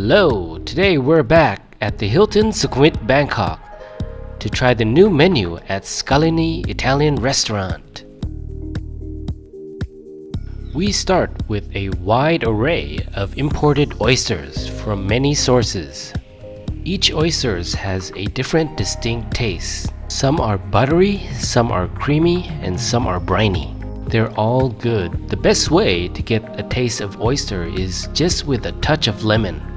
Hello, today we're back at the Hilton Sukhumvit Bangkok to try the new menu at Scalini Italian restaurant. We start with a wide array of imported oysters from many sources. Each oyster has a different distinct taste. Some are buttery, some are creamy, and some are briny. They're all good. The best way to get a taste of oyster is just with a touch of lemon.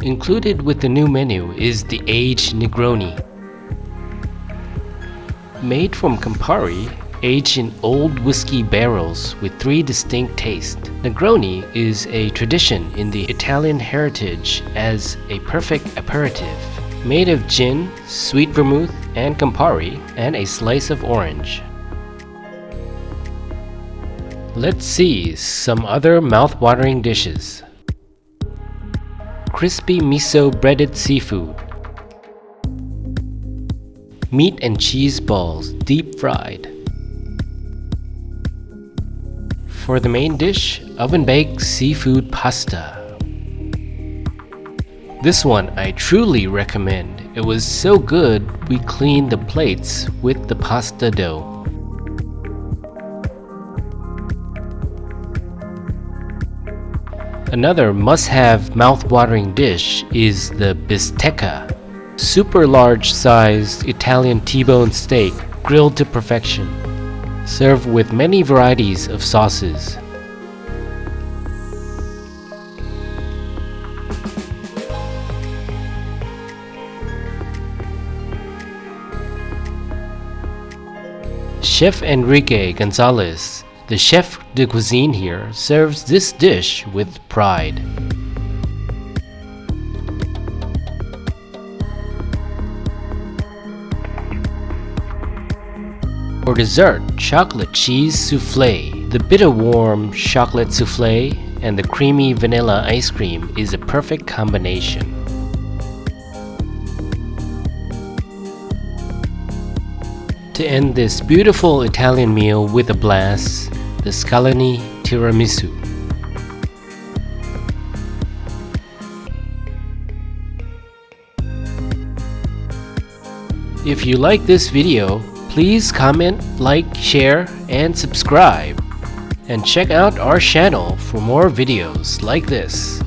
Included with the new menu is the aged Negroni. Made from Campari, aged in old whiskey barrels with 3 distinct tastes. Negroni is a tradition in the Italian heritage as a perfect aperitif, made of gin, sweet vermouth, and Campari, and a slice of orange. Let's see some other mouth-watering dishes. Crispy miso breaded seafood. Meat and cheese balls, deep fried. For the main dish, oven-baked seafood pasta. This one I truly recommend. It was so good we cleaned the plates with the pasta dough. Another must-have mouth-watering dish is the Bistecca, super large-sized Italian T-bone steak grilled to perfection, served with many varieties of sauces. Chef Enrique Gonzales, the chef de cuisine here, serves this dish with pride. For dessert, chocolate cheese souffle. The bitter warm chocolate souffle and the creamy vanilla ice cream is a perfect combination. To end this beautiful Italian meal with a blast, the Scalini tiramisu. If you like this video, please comment, like, share, and subscribe. And check out our channel for more videos like this.